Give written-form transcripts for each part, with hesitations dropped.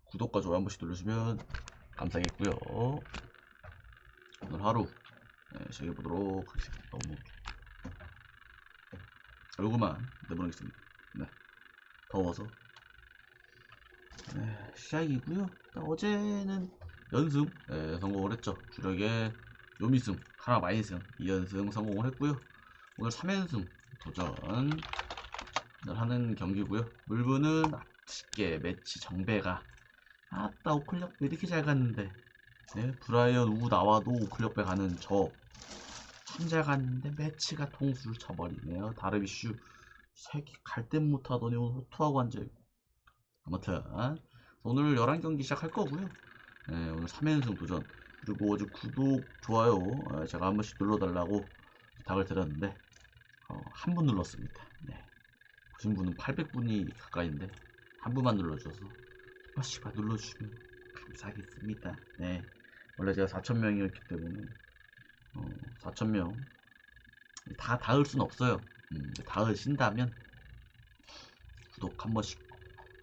구독과 좋아요 한 번씩 눌러주시면 감사하겠고요. 오늘 하루 시작해보도록 하겠습니다. 너무 얼굴만 내보내겠습니다. 네, 더워서 시작이고요. 어제는 연승 성공을 했죠. 주력에 요미승, 하나 마이승 2연승 성공을 했고요. 오늘 3연승 도전을 하는 경기고요. 물분은 쉽게 매치 정배가 아따 오클력 왜 이렇게 잘 갔는데 브라이언 우 나와도 오클력배 가는 저 참 잘 갔는데 매치가 통수를 쳐버리네요. 다르비슈 새끼 갈 땐 못하더니 오늘 호투하고 앉아있고. 아무튼 오늘 11경기 시작할 거고요. 오늘 3연승 도전, 그리고 어제 구독, 좋아요 제가 한 번씩 눌러달라고 부탁을 드렸는데 한 분 눌렀습니다. 보신 분은 800분이 가까이인데 한 분만 눌러줘서 한 번씩만 눌러주시면 감사하겠습니다. 원래 제가 4,000명이었기 때문에 4,000명 다 닿을 순 없어요. 닿으신다면 구독 한 번씩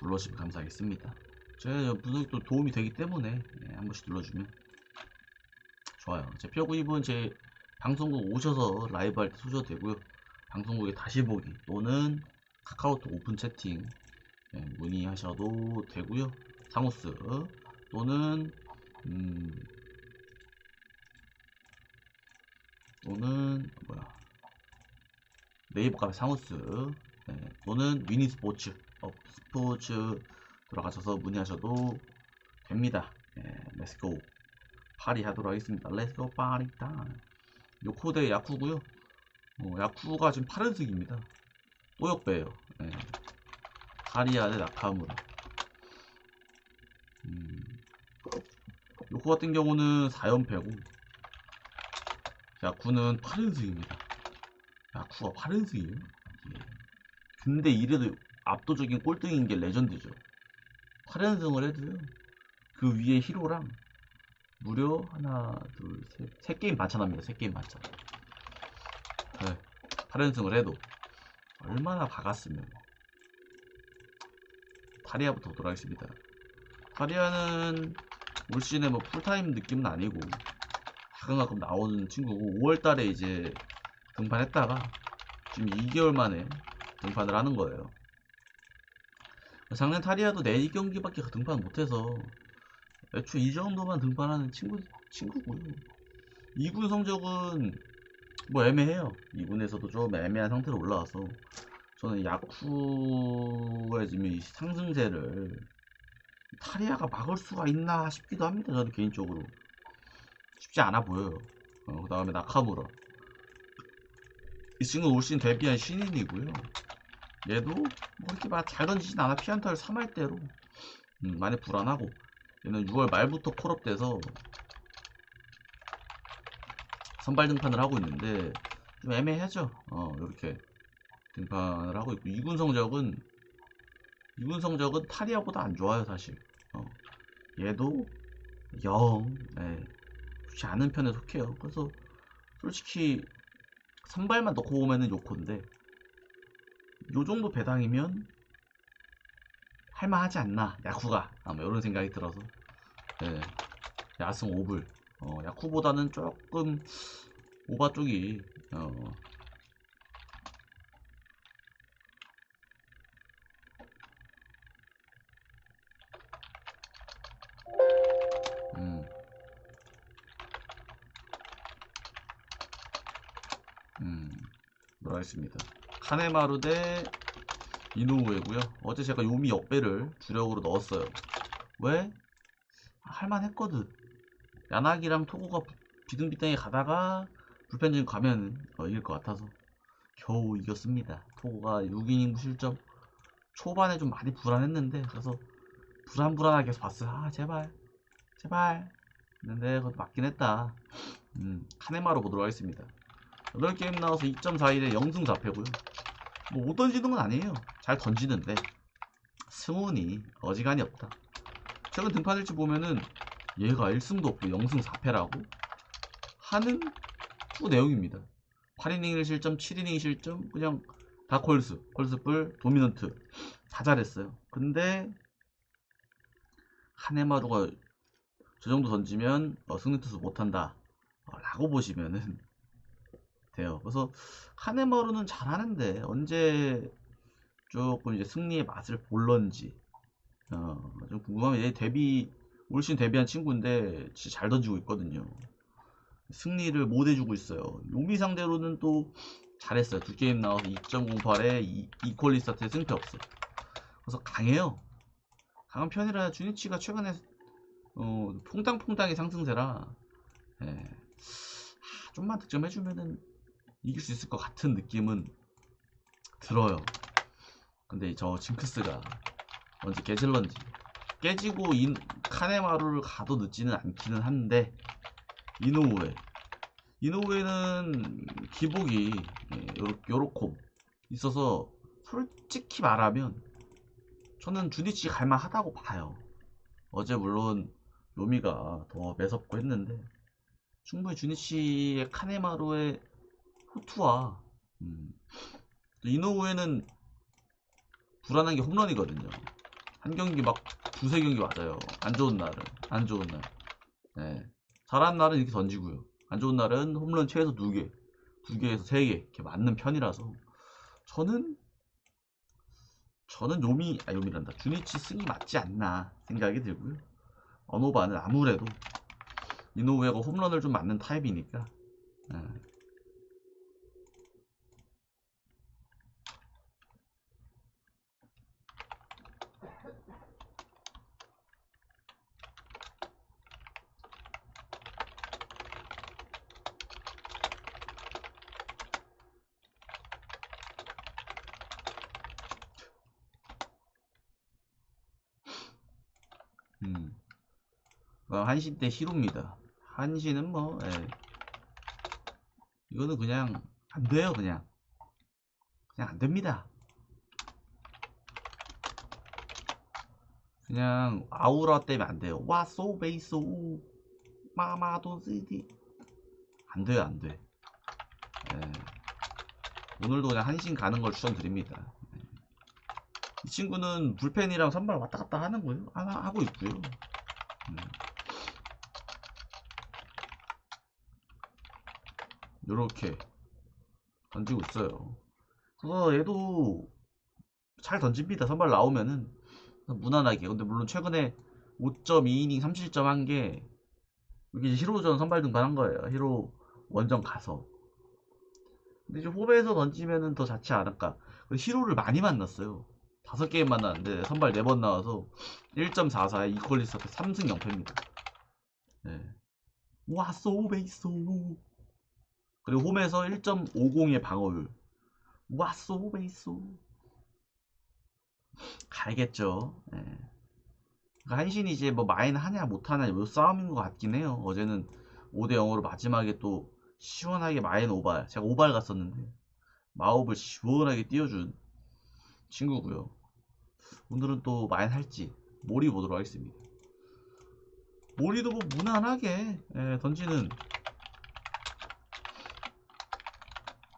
눌러주시면 감사하겠습니다. 제 분석도 도움이 되기 때문에 한 번씩 눌러주면 좋아요. 제 피어구입은 제 방송국 오셔서 라이브 할 때 소셔도 되고요. 방송국에 다시 보기 또는 카카오톡 오픈 채팅 문의하셔도 되고요. 사무스 또는 네이버 카페 사무스 또는 미니 스포츠 들어가셔서 문의하셔도 됩니다. 렛츠고 파리 하도록 하겠습니다. 렛츠고 파리 타임. 요코 대 야쿠고요. 야쿠가 지금 파란색입니다. 또 역배예요. 카리아 대 나카무라. 요코 같은 경우는 4연패고 야쿠는 파란색입니다. 야쿠가 파란색이에요? 근데 이래도 압도적인 꼴등인 게 레전드죠. 8연승을 해도요, 그 위에 히로랑 무려 하나, 둘, 셋, 3게임 반찬합니다. 3게임 반찬. 8연승을 해도 얼마나 박았으면. 타리아부터 보도록 하겠습니다. 타리아는 올 시즌에 뭐 풀타임 느낌은 아니고 가끔가끔 나오는 친구고 5월달에 이제 등판했다가 지금 2개월 만에 등판을 하는 거예요. 작년 타리아도 4경기밖에 등판 못해서 애초에 이 정도만 등판하는 친구고요. 2군 성적은 뭐 애매해요. 2군에서도 좀 애매한 상태로 올라와서 저는 야쿠의 지금 이 상승세를 타리아가 막을 수가 있나 싶기도 합니다. 저는 개인적으로 쉽지 않아 보여요. 그 다음에 나카무라, 이 친구는 올 시즌 데뷔한 신인이고요. 얘도 뭐 이렇게 막 잘 던지진 않아. 피안타를 3할대로 많이 불안하고, 얘는 6월 말부터 콜업돼서 선발 등판을 하고 있는데 좀 애매하죠. 이렇게 등판을 하고 있고, 2군 성적은 타리아보다 안 좋아요 사실. 얘도 영 좋지 않은 편에 속해요. 그래서 솔직히 선발만 넣고 보면은 요코인데 요정도 배당이면 할만하지 않나 야쿠가, 아마 이런 생각이 들어서 야승 5불. 야쿠보다는 조금 오바 쪽이 뭐라 했습니다. 카네마루 대 이노우에고요. 어제 제가 요미 역배를 주력으로 넣었어요. 왜? 할만했거든. 야나기랑 토고가 비등비등하게 가다가 불펜진 가면 이길 것 같아서 겨우 이겼습니다. 토고가 6이닝 무실점. 초반에 좀 많이 불안했는데, 그래서 불안하게 계속 봤어요. 아 제발 근데 그것도 맞긴 했다. 카네마루 보도록 하겠습니다. 8게임 나와서 2.41에 0승 4패고요 뭐 못 던지는 건 아니에요. 잘 던지는데 승운이 어지간히 없다. 최근 등판일치 보면은 얘가 1승도 없고 0승 4패라고 하는 투 내용입니다. 8이닝 1실점, 7이닝 실점, 그냥 다 콜스뿔 도미넌트. 다 잘했어요. 근데 카네마루가 저 정도 던지면 승리 투수 못한다 라고 보시면은 돼요. 그래서 카네마루는 잘하는데 언제 조금 이제 승리의 맛을 볼런지 좀 궁금하면 얘 올 시즌 데뷔한 친구인데 진짜 잘 던지고 있거든요. 승리를 못 해주고 있어요. 요미 상대로는 또 잘했어요. 두 게임 나와서 2.08에 이퀄리 스타트에 승패 없어. 그래서 강해요. 강한 편이라 주니치가 최근에 퐁당퐁당의 상승세라 예. 좀만 득점해주면은 이길 수 있을 것 같은 느낌은 들어요. 근데 저 징크스가 언제 깨질런지 깨지고 카네마루를 가도 늦지는 않기는 한데 이노우에는 기복이 요렇콤 있어서 솔직히 말하면 저는 주니치 갈만하다고 봐요. 어제 물론 요미가 더 매섭고 했는데 충분히 주니치의 카네마루의 호투와 이노우에는 불안한 게 홈런이거든요. 한 경기 막 두세 경기 맞아요. 안 좋은 날. 네. 잘하는 날은 이렇게 던지고요. 안 좋은 날은 홈런 최소 2개, 2개에서 3개 이렇게 맞는 편이라서 저는 요미란다. 주니치 승이 맞지 않나 생각이 들고요. 어노바는 아무래도 이노우에가 홈런을 좀 맞는 타입이니까 네. 한신 때 히로입니다. 한신은 뭐 이거는 그냥 안 돼요. 그냥 안 됩니다. 그냥 아우라 때문에 안 돼요. 와소 베이소 마마돈 시티 안 돼요. 안 돼. 오늘도 그냥 한신 가는 걸 추천드립니다. 이 친구는 불펜이랑 선발 왔다 갔다 하는 거예요. 하고 있고요. 요렇게 던지고 있어요. 그래서 얘도 잘 던집니다. 선발 나오면은 무난하게. 근데 물론 최근에 5.2이닝 3실점 한 게 이게 이제 히로전 선발 등반한 거예요. 히로 원정 가서. 근데 이제 호배에서 던지면은 더 좋지 않을까. 히로를 많이 만났어요. 5게임 만났는데 선발 4번 나와서 1.44에 이퀄리스 앞에 3승 0패입니다. 네. 와, 소베이소. 그리고 홈에서 1.50의 방어율. 와, 소베이소. 갈겠죠. 네. 그러니까 한신이 이제 뭐 마인 하냐 못하냐 요 싸움인 것 같긴 해요. 어제는 5대0으로 마지막에 또 시원하게 마인 오발. 제가 오발 갔었는데 마법을 시원하게 띄워준 친구고요. 오늘은 또 마인 할지 몰이 보도록 하겠습니다. 몰이도 뭐 무난하게 던지는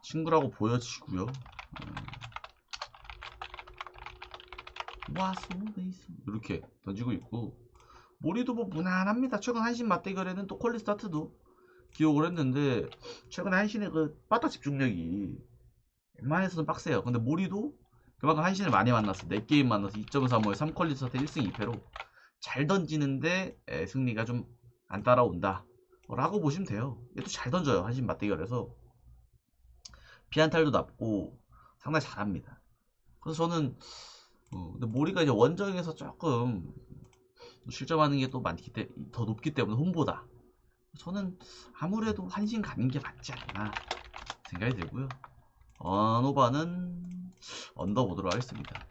친구라고 보여지고요. 와소 베이스 이렇게 던지고 있고 몰이도 뭐 무난합니다. 최근 한신 맞대결에는 또 콜리 스타트도 기록을 했는데 최근에 한신의 그 빠따 집중력이 웬만해서는 빡세요. 근데 몰이도 그만큼 한신을 많이 만났어. 4게임 만나서 2.35에 3퀄리 스타트 1승 2패로 잘 던지는데 승리가 좀 안 따라온다 라고 보시면 돼요. 얘도 잘 던져요. 한신 맞대결에서 피안탈도 낮고 상당히 잘합니다. 그래서 저는 근데 모리가 이제 원정에서 조금 실점하는 게 또 더 높기 때문에 홈보다 저는 아무래도 한신 가는 게 맞지 않나 생각이 들고요. 어노바는 언더 보도록 하겠습니다.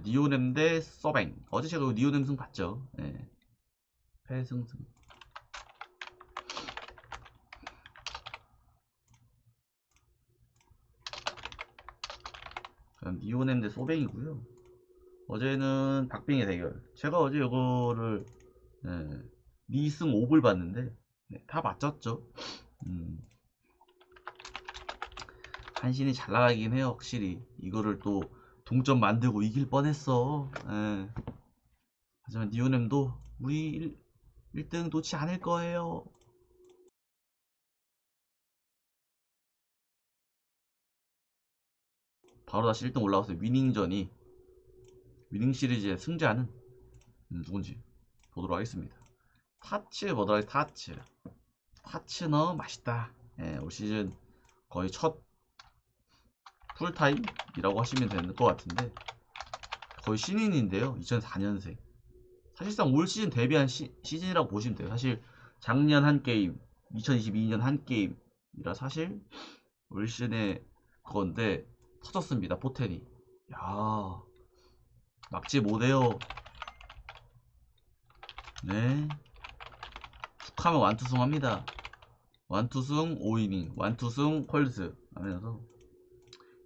니오넴 대 서뱅. 어제 제가 니오넴 승 봤죠. 네. 패승승. 니오넴 대 소뱅이고요. 어제는 박빙의 대결. 제가 어제 이거를 니승 5불 봤는데 다 맞췄죠. 한신이 잘 나가긴 해요. 확실히 이거를 또 동점 만들고 이길 뻔했어. 예. 하지만 니오넴도 우리 1등 놓지 않을 거예요. 바로 다시 1등 올라가서 위닝전이 위닝 시리즈의 승자는 누군지 보도록 하겠습니다. 타츠 보도록 하겠습니다. 타츠 너무 맛있다. 예, 올 시즌 거의 첫 풀타임이라고 하시면 되는 것 같은데 거의 신인인데요. 2004년생. 사실상 올 시즌 데뷔한 시즌이라고 보시면 돼요. 사실 작년 한 게임, 2022년 한 게임이라 사실 올 시즌에 그건데 터졌습니다. 포텐이. 야, 막지 못해요. 네. 툭하면 완투승 합니다. 완투승 5이닝, 완투승 펄스 하면서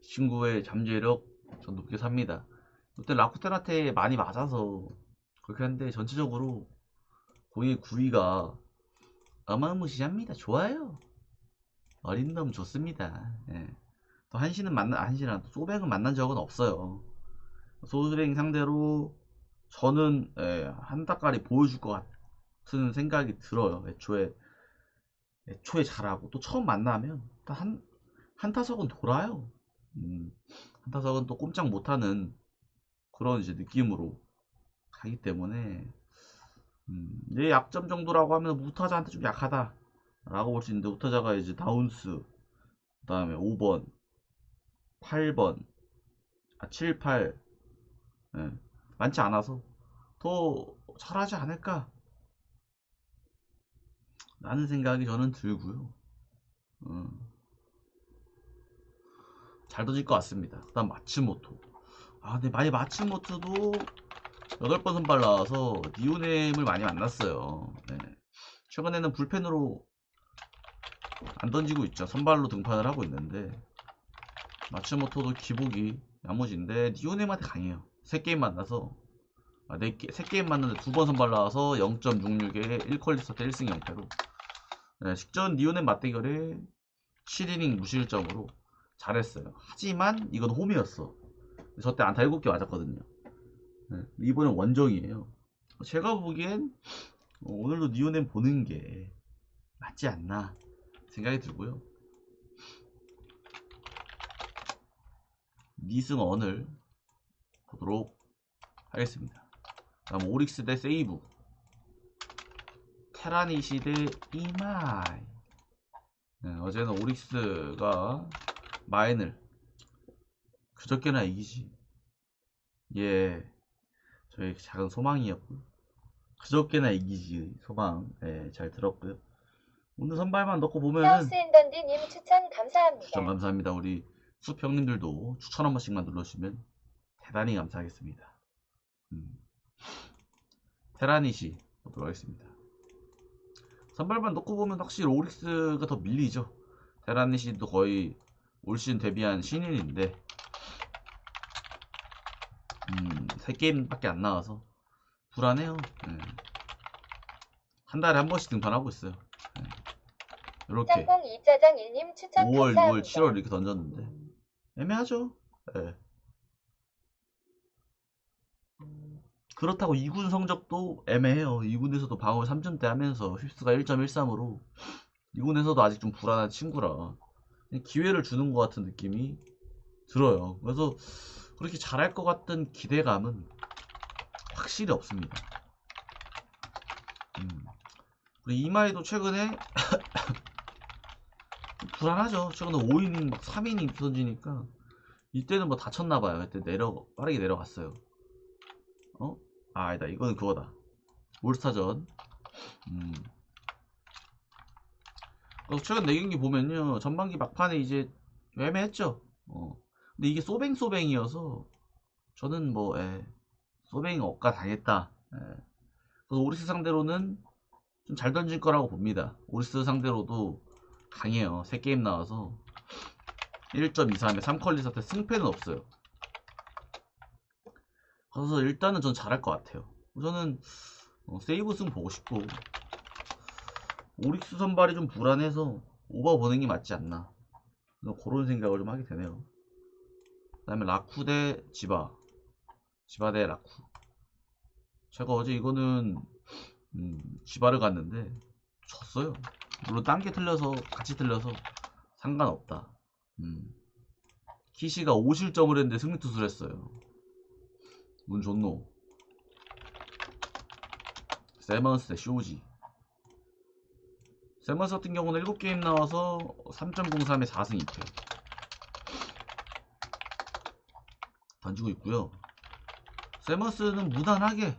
친구의 잠재력 전 높게 삽니다. 그때 라쿠텐한테 많이 맞아서 그렇게 한데 전체적으로 공의 구위가 어마무시합니다. 좋아요. 어린 놈 좋습니다. 예. 또 한시는 또 소뱅은 만난 적은 없어요. 소뱅 상대로 저는 한 닦아리 보여줄 것 같은 생각이 들어요. 애초에 잘하고 또 처음 만나면 한 타석은 돌아요. 한 타석은 또 꼼짝 못하는 그런 이제 느낌으로 가기 때문에 내 약점 정도라고 하면 무타자한테 좀 약하다 라고 볼 수 있는데 무타자가 이제 다운스 그 다음에 5번 8번 7, 8 예, 많지 않아서 더 잘하지 않을까 라는 생각이 저는 들고요. 잘 던질 것 같습니다. 그 다음 마츠모토. 근데 많이 마츠모토도 8번 선발 나와서 니오넴을 많이 만났어요. 네. 최근에는 불펜으로 안 던지고 있죠. 선발로 등판을 하고 있는데 마츠모토도 기복이 야무진데 니오넴한테 강해요. 3게임 만나서 3게임 만났는데 2번 선발 나와서 0.66에 1퀄리스 때 1승 0패로 네, 직전 니오넴 맞대결에 7이닝 무실점으로 잘했어요. 하지만 이건 홈이었어. 저 때 안타 7개 맞았거든요. 네, 이번엔 원정이에요. 제가 보기엔 오늘도 니오넴 보는 게 맞지 않나 생각이 들고요. 니승언을 보도록 하겠습니다. 다음 오릭스 대 세이브, 테라니시 대 이마이. 네, 어제는 오릭스가 마인을 그저께나 이기지. 예, 저희 작은 소망이었고 그저께나 이기지 소망. 예, 잘 들었고요. 오늘 선발만 넣고 보면은 사우스앤던디님 추천 감사합니다. 추천 감사합니다. 우리 수평님들도 추천 한 번씩만 눌러주시면 대단히 감사하겠습니다. 테라니시 보도록 하겠습니다. 선발만 넣고 보면 확실히 오릭스가 더 밀리죠. 테라니시도 거의 올 시즌 데뷔한 신인인데 3게임밖에 안 나와서 불안해요. 네. 한 달에 한 번씩 등판하고 있어요. 네. 이렇게 짬뽕 이짜장 1님 추천 5월, 감사합니다. 6월, 7월 이렇게 던졌는데 애매하죠. 네. 그렇다고 2군 성적도 애매해요. 2군에서도 방어 3점대 하면서 휩스가 1.13으로 2군에서도 아직 좀 불안한 친구라 기회를 주는 것 같은 느낌이 들어요. 그래서 그렇게 잘할 것 같은 기대감은 확실히 없습니다. 그리고 이마이도 최근에 불안하죠. 최근에 5이닝 막 3이닝 던지니까 이때는 뭐 다쳤나봐요. 그때 빠르게 내려갔어요. 아니다. 이거는 그거다. 올스타전. 그래서 최근 4경기 보면요. 전반기 막판에 이제 애매했죠. 근데 이게 소뱅이어서 저는 뭐 소뱅이 억까 당했다. 그래서 오리스 상대로는 좀 잘 던질 거라고 봅니다. 오리스 상대로도 강해요. 3게임 나와서 1.23에 3퀄리 사태 승패는 없어요. 그래서 일단은 전 잘할 것 같아요. 저는 세이브 승 보고 싶고 오릭스 선발이 좀 불안해서 오버 보는 게 맞지 않나 그런 생각을 좀 하게 되네요. 다음에 라쿠 대 지바. 지바 대 라쿠. 제가 어제 이거는 지바를 갔는데 졌어요. 물론 딴 게 틀려서 같이 틀려서 상관없다. 키시가 5실점을 했는데 승리투수를 했어요. 운 좋노. 세먼스 대 쇼지. 세먼스 같은 경우는 7게임 나와서 3.03에 4승 2패 던지고 있고요. 세먼스는 무난하게,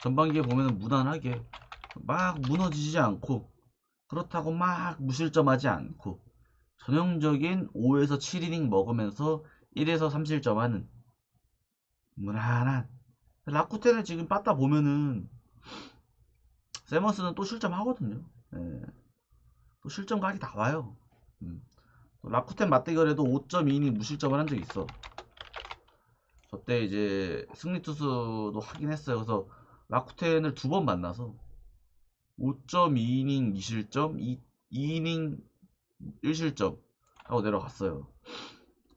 전반기에 보면은 무난하게 막 무너지지 않고, 그렇다고 막 무실점하지 않고, 전형적인 5에서 7이닝 먹으면서 1에서 3실점 하는 무난한. 라쿠텐을 지금 빠따 보면은 세먼스는 또 실점 하거든요. 또 실점 각이 나와요. 라쿠텐 맞대결에도 5.2이닝 무실점을 한 적이 있어. 저때 이제 승리투수도 하긴 했어요. 그래서 라쿠텐을 2번 만나서 5.2이닝 2실점, 2이닝 1실점 하고 내려갔어요.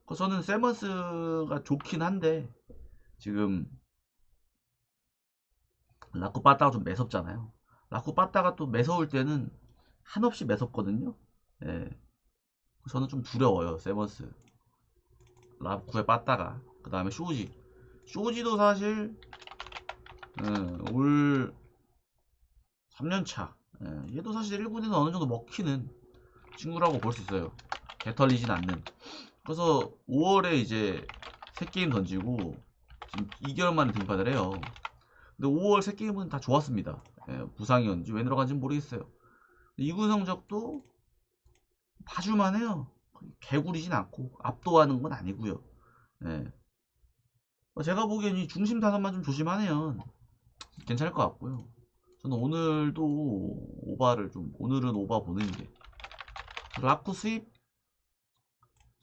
그래서 저는 세먼스가 좋긴 한데, 지금 라쿠 빠따가 좀 매섭잖아요. 라쿠 빠따가 또 매서울 때는 한없이 매섭거든요. 저는 좀 두려워요, 세먼스. 라쿠의 빠따가. 그 다음에 쇼지도 사실 올 3년차, 얘도 사실 1군에서 어느 정도 먹히는 친구라고 볼 수 있어요. 개털리진 않는. 그래서 5월에 이제 3게임 던지고 지금 2개월 만에 등판을 해요. 근데 5월 3게임은 다 좋았습니다. 부상이었는지 왜 들어간지는 모르겠어요. 2군 성적도 봐줄만 해요. 개구리진 않고 압도하는 건 아니고요. 제가 보기엔 이 중심 타선만 좀 조심하면 괜찮을 것 같고요. 저는 오늘도 오늘은 오바 보는 게, 라쿠 수입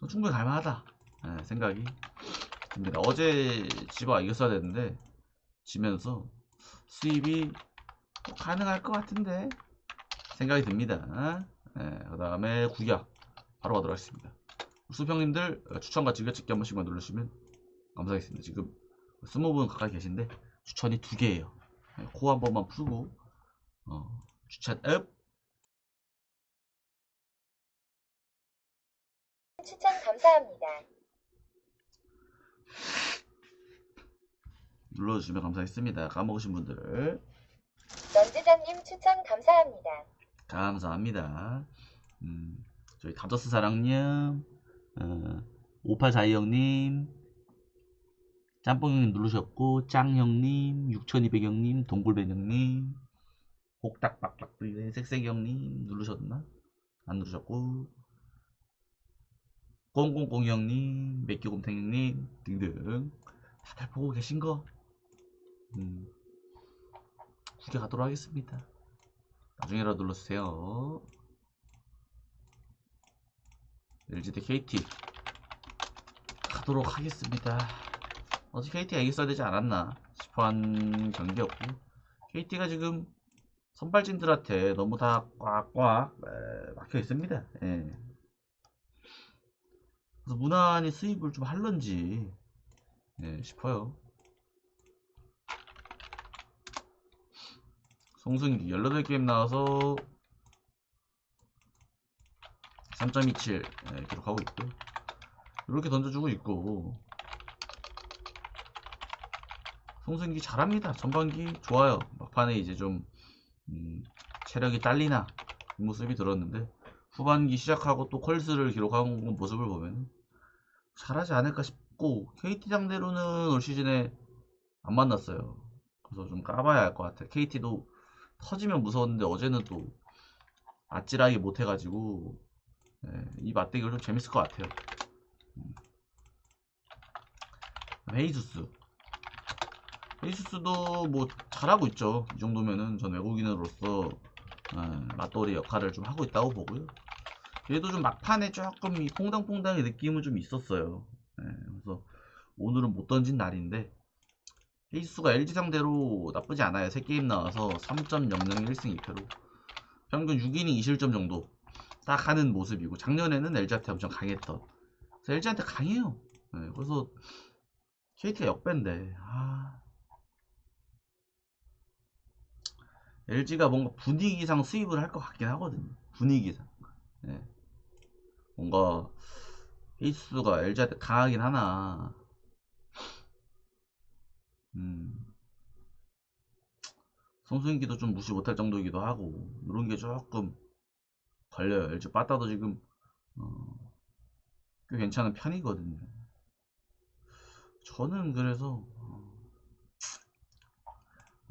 충분히 갈만하다 생각이 듭니다. 어제 지바 이겼어야 되는데 지면서 수입이 가능할 것 같은데 생각이 듭니다. 그 다음에 구약 바로 가도록 하겠습니다. 수평님들 추천과 즐겨찾기 한 번씩만 누르시면 감사하겠습니다. 지금 20분 가까이 계신데 추천이 2개예요. 코 한 번만 풀고 추천 앱 추천 감사합니다. 눌러주시면 감사하겠습니다. 까먹으신 분들 런지장님 추천 감사합니다. 감사합니다. 저희 다저스 사랑님, 5842형님, 짬뽕형님 누르셨고, 짱형님, 6200형님, 동굴배형님, 복닥박박불의 색색형님 누르셨나? 안 누르셨고, 0002형님, 맥기곰탱형님 등등 다들 보고 계신 거 구경 가도록 하겠습니다. 나중에라도 눌러주세요. LG 대 KT 가도록 하겠습니다. 어제 KT가 이겼어야 되지 않았나 싶어한 경기였고, KT가 지금 선발진들한테 너무 다 꽉꽉 막혀 있습니다. 그래서 무난히 수입을 좀 할런지 싶어요. 송승기 18게임 나와서 3.27 기록하고 있고, 이렇게 던져주고 있고, 송승기 잘합니다. 전반기 좋아요. 막판에 이제 좀 체력이 딸리나 그 모습이 들었는데, 후반기 시작하고 또 컬스를 기록하는 모습을 보면 잘하지 않을까 싶고, KT 상대로는 올 시즌에 안 만났어요. 그래서 좀 까봐야 할 것 같아요. KT도 터지면 무서웠는데 어제는 또 아찔하게 못해가지고 이 맞대결 좀 재밌을 것 같아요. 헤이수스도 뭐 잘하고 있죠. 이 정도면은 전 외국인으로서 맞돌이 역할을 좀 하고 있다고 보고요. 얘도 좀 막판에 조금 이 퐁당퐁당의 느낌은 좀 있었어요. 그래서 오늘은 못 던진 날인데, 헤이수스가 LG 상대로 나쁘지 않아요. 3게임 나와서 3.00 1승 2패로 평균 6이닝 2실점 정도 딱 하는 모습이고, 작년에는 LG한테 엄청 강했던, 그래서 LG한테 강해요. 네, 그래서 KT가 역배인데 LG가 뭔가 분위기상 수입을 할 것 같긴 하거든요. 분위기상. 네. 뭔가 페이스가 LG한테 강하긴 하나. 송승기도 좀 무시 못할 정도이기도 하고 이런 게 조금 걸려요. LG 빠따도 지금 꽤 괜찮은 편이거든요. 저는 그래서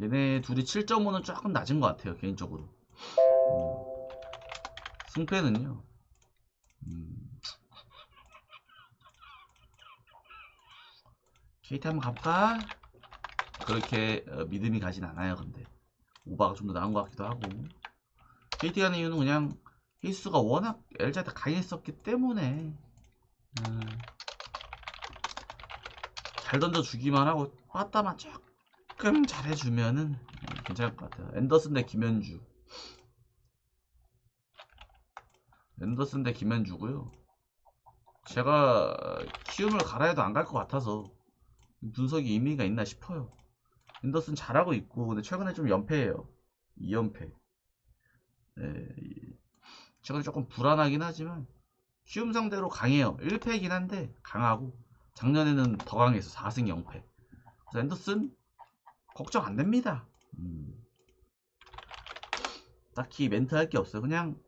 얘네 둘이 7.5는 조금 낮은 것 같아요, 개인적으로. 승패는요. KT 한번 가볼까? 그렇게 믿음이 가진 않아요. 근데 오바가 좀 더 나은 것 같기도 하고. KT 가는 이유는 그냥 페이스가 워낙 LG한테 강했었기 때문에 잘 던져주기만 하고 빠따만 조금 잘해주면은 괜찮을 것 같아요. 앤더슨 대 김현주. 앤더슨 대 김현주고요. 제가 키움을 갈아 해도 안 갈 것 같아서 분석이 의미가 있나 싶어요. 앤더슨 잘하고 있고 근데 최근에 좀 연패예요. 2연패. 네, 최근에 조금 불안하긴 하지만 키움 상대로 강해요. 1패이긴 한데 강하고 작년에는 더 강해서 4승 0패. 그래서 앤더슨 걱정 안 됩니다. 딱히 멘트 할 게 없어요. 그냥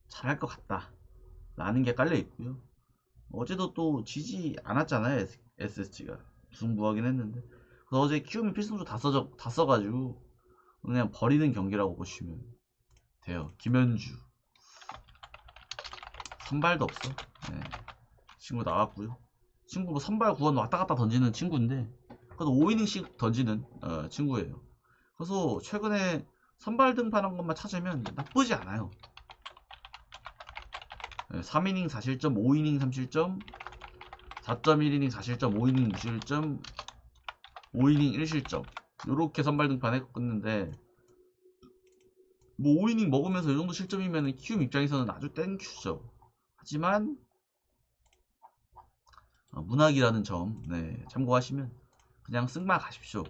잘할 것 같다 라는 게 깔려 있고요. 어제도 또 지지 않았잖아요. SSG가 승부하긴 했는데 그래서 어제 키움이 필승조 다 써가지고 그냥 버리는 경기라고 보시면 돼요. 김현주 선발도 없어. 네. 친구 나왔고요. 친구 뭐 선발 구원 왔다갔다 던지는 친구인데 그래도 5이닝씩 던지는 친구예요. 그래서 최근에 선발 등판한 것만 찾으면 나쁘지 않아요. 3이닝 4실점, 5이닝 3실점, 4.1이닝 4실점, 5이닝 무실점, 5이닝 1실점 요렇게 선발 등판했는데 뭐 5이닝 먹으면서 이 정도 실점이면 키움 입장에서는 아주 땡큐죠. 하지만 문학이라는 점 참고하시면 그냥 승마 가십시오.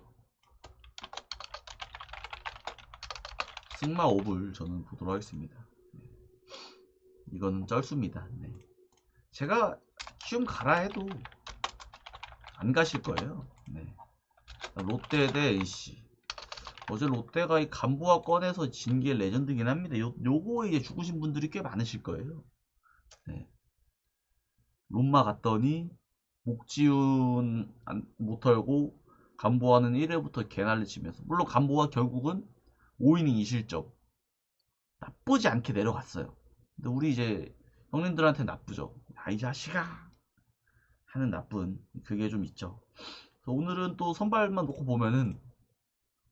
승마 5불 저는 보도록 하겠습니다. 이거는 쩔수입니다. 제가 키움 가라 해도 안 가실 거예요. 롯데 대 NC. 어제 롯데가 이 간보아 꺼내서 진 게 레전드긴 합니다. 요거에 이제 죽으신 분들이 꽤 많으실 거예요. 롬마 갔더니 목지훈 못 털고 간보아는 1회부터 개난리 치면서 물론 간보아 결국은 5이닝 2실점 나쁘지 않게 내려갔어요. 근데 우리 이제 형님들한테 나쁘죠. 야, 이 자식아 하는 나쁜 그게 좀 있죠. 그래서 오늘은 또 선발만 놓고 보면은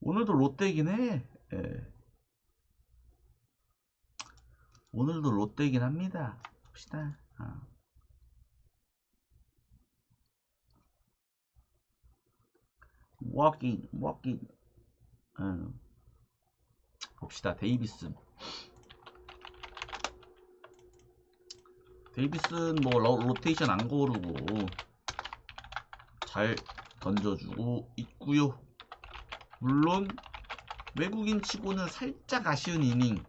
오늘도 롯데이긴 해. 예. 오늘도 롯데이긴 합니다. 봅시다. 워킹 봅시다. 데이비슨 뭐 로테이션 안 거르고 잘 던져주고 있고요. 물론 외국인 치고는 살짝 아쉬운 이닝.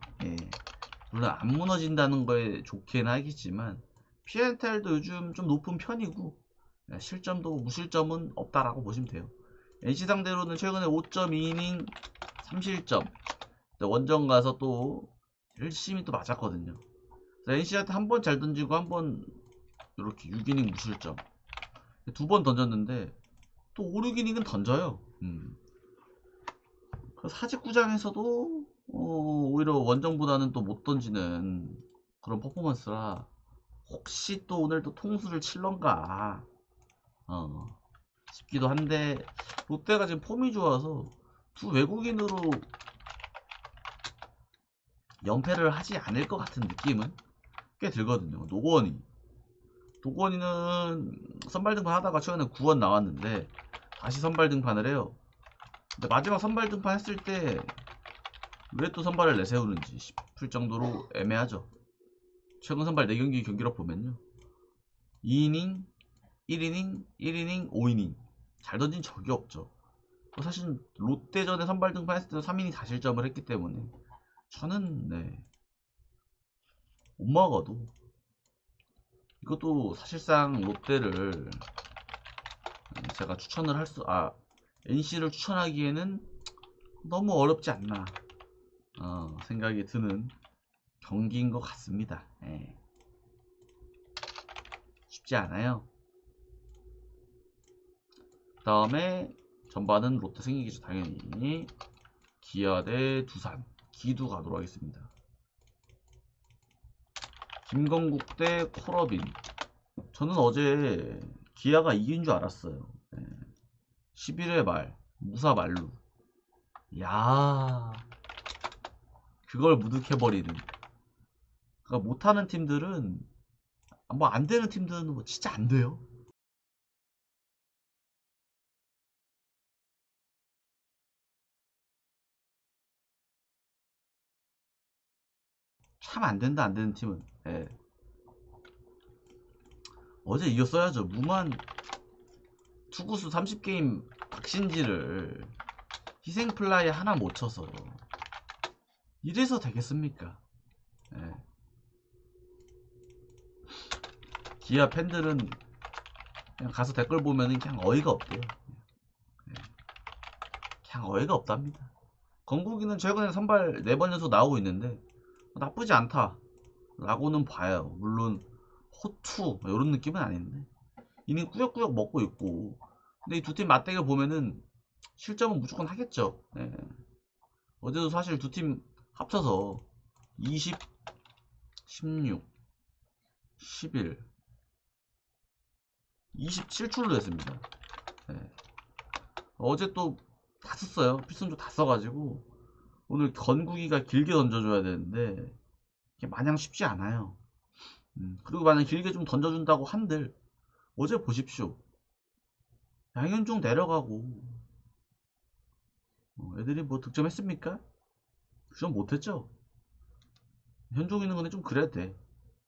물론 안 무너진다는 거에 좋게는 하겠지만 피엔탈도 요즘 좀 높은 편이고 실점도 무실점은 없다라고 보시면 돼요. NC 상대로는 최근에 5.2이닝 3실점 원정 가서 또 열심히 또 맞았거든요. NC한테 한 번 잘 던지고 한 번 이렇게 6이닝 무실점 두 번 던졌는데 또 5, 6이닝은 던져요. 사직구장에서도 오히려 원정보다는 또 못 던지는 그런 퍼포먼스라 혹시 또 오늘 또 통수를 칠런가 싶기도 한데 롯데가 지금 폼이 좋아서 두 외국인으로 연패를 하지 않을 것 같은 느낌은 꽤 들거든요. 노건이는 선발 등판 하다가 최근에 9원 나왔는데 다시 선발 등판을 해요. 근데 마지막 선발 등판 했을 때 왜 또 선발을 내세우는지 싶을 정도로 애매하죠. 최근 선발 4경기 경기력 보면요 2이닝 1이닝, 1이닝, 5이닝 잘 던진 적이 없죠. 사실 롯데전에 선발 등판했을 때도 3이닝 4실점을 했기 때문에 저는 못 막아도 이것도 사실상 롯데를 제가 추천을 NC를 추천하기에는 너무 어렵지 않나 생각이 드는 경기인 것 같습니다. 쉽지 않아요. 그 다음에 전반은 롯데 승리겠죠. 당연히 기아 대 두산 기두 가도록 하겠습니다. 김건국 대 코러빈. 저는 어제 기아가 이긴 줄 알았어요. 11회 말 무사 만루. 야, 그걸 무득해버리는. 그러니까 못하는 팀들은 뭐 안 되는 팀들은 뭐 진짜 안 돼요. 참 안 된다 안 되는 팀은. 어제 이겼어야죠. 무만 투구수 30게임 박신지를 희생플라이 하나 못 쳐서 이래서 되겠습니까? 기아 팬들은 그냥 가서 댓글 보면은 그냥 어이가 없대요. 그냥 어이가 없답니다. 건국이는 최근에 선발 4번 연속 나오고 있는데 나쁘지 않다 라고는 봐요. 물론 호투 이런 느낌은 아닌데 이미 꾸역꾸역 먹고 있고, 근데 이 두 팀 맞대결 보면은 실점은 무조건 하겠죠. 어제도 사실 두 팀 합쳐서 20, 16, 11, 27출로 됐습니다. 어제 또 다 썼어요. 필승조 다 써가지고 오늘 건국이가 길게 던져줘야 되는데 이게 마냥 쉽지 않아요. 그리고 만약 길게 좀 던져준다고 한들 어제 보십시오. 양현종 내려가고 애들이 뭐 득점했습니까? 득점 못했죠. 현종 있는 거는 좀 그래야 돼.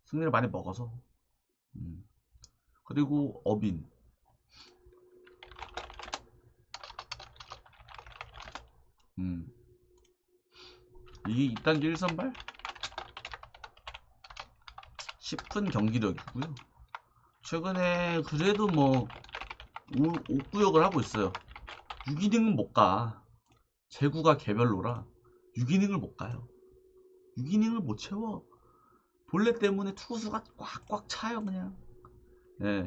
승리를 많이 먹어서. 그리고 어빈. 이게 2단계 1선발? 싶은 경기력이고요. 최근에 그래도 뭐 5구역을 하고 있어요. 6이닝은 못 가. 제구가 개별로라 6이닝을 못 가요. 6이닝을 못 채워. 볼넷 때문에 투수가 꽉꽉 차요 그냥.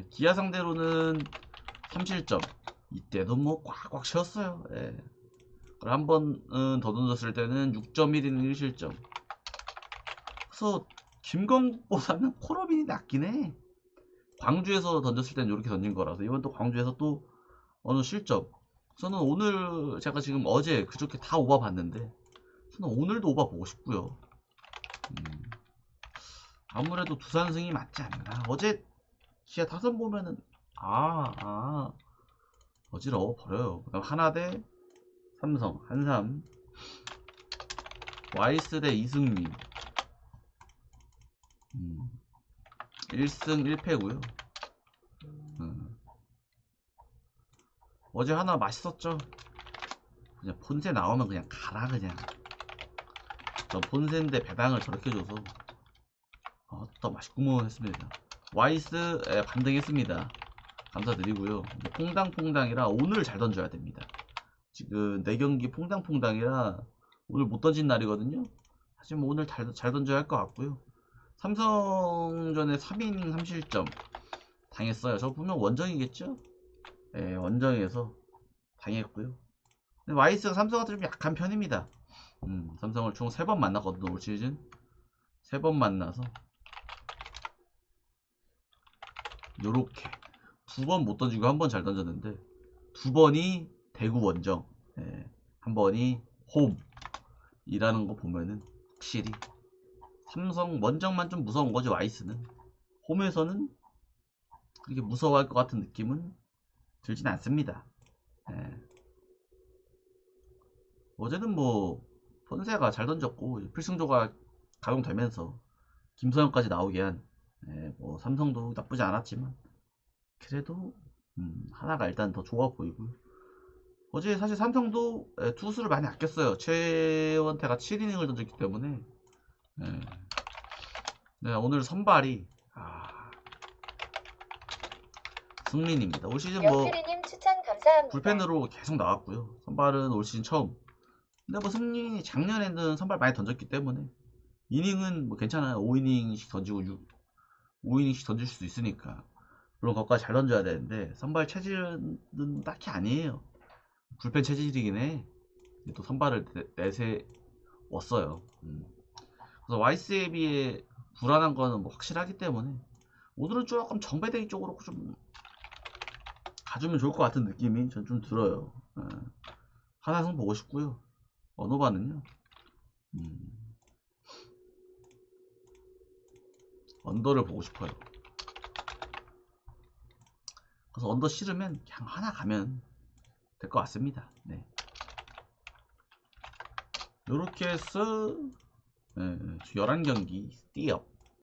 기아 상대로는 3실점. 이때도 뭐 꽉꽉 채웠어요. 한 번은 더 던졌을 때는 6.1이닝 1실점. 그래서 김건국보다는 코러빈이 낫긴 해. 광주에서 던졌을 때는 이렇게 던진 거라서 이번 또 광주에서 또 어느 실점. 저는 오늘 제가 지금 어제 그저께 다 오바 봤는데 저는 오늘도 오바 보고 싶고요. 아무래도 두산승이 맞지 않나. 어제 기아 타선 보면은 어지러워 버려요. 그다음 하나 대 삼성 한삼, 와이스 대 이승민. 1승 1패고요. 어제 하나 맛있었죠. 그냥 폰세 나오면 그냥 가라 그냥. 저 폰세인데 배당을 저렇게 줘서 또 맛있구먼 했습니다. 와이스 반등했습니다. 감사드리고요. 퐁당퐁당이라 오늘 잘 던져야 됩니다. 지금 4경기 퐁당퐁당이라 오늘 못 던진 날이거든요. 사실 뭐 오늘 잘 던져야 할 것 같고요. 삼성전에 3이닝 3실점 당했어요. 저 분명 원정이겠죠? 원정에서 당했고요. 근데 와이스가 삼성한테 좀 약한 편입니다. 삼성을 총 3번 만났거든요. 올 시즌 3번 만나서 요렇게 2번 못 던지고 1번 잘 던졌는데 2번이 대구 원정, 한 번이 홈이라는 거 보면은 확실히 삼성 원정만 좀 무서운 거지. 와이스는 홈에서는 그렇게 무서워할 것 같은 느낌은 들진 않습니다. 어제는 뭐 폰세가 잘 던졌고 필승조가 가동되면서 김서현까지 나오게 한 뭐 삼성도 나쁘지 않았지만 그래도 하나가 일단 더 좋아 보이고요. 어제 사실 삼성도 투수를 많이 아꼈어요. 최원태가 7이닝을 던졌기 때문에. 예. 네, 오늘 선발이 승민입니다. 올 시즌 뭐 영필이님 추천 감사합니다. 불펜으로 계속 나왔고요. 선발은 올 시즌 처음. 근데 뭐 승민이 작년에는 선발 많이 던졌기 때문에 이닝은 뭐 괜찮아요. 5이닝씩 던지고 5이닝씩 던질 수도 있으니까. 물론 거기까지 잘 던져야 되는데 선발 체질은 딱히 아니에요. 불펜 체질이긴 해. 또 선발을 내세웠어요. 그래서 와이스에 비해 불안한 거는 뭐 확실하기 때문에 오늘은 조금 정배대기 쪽으로 좀 가주면 좋을 것 같은 느낌이 전 좀 들어요. 하나승 보고 싶고요. 언어바는요. 언더를 보고 싶어요. 그래서 언더 싫으면 그냥 하나 가면 될 것 같습니다. 네. 요렇게 해서 11경기 띠업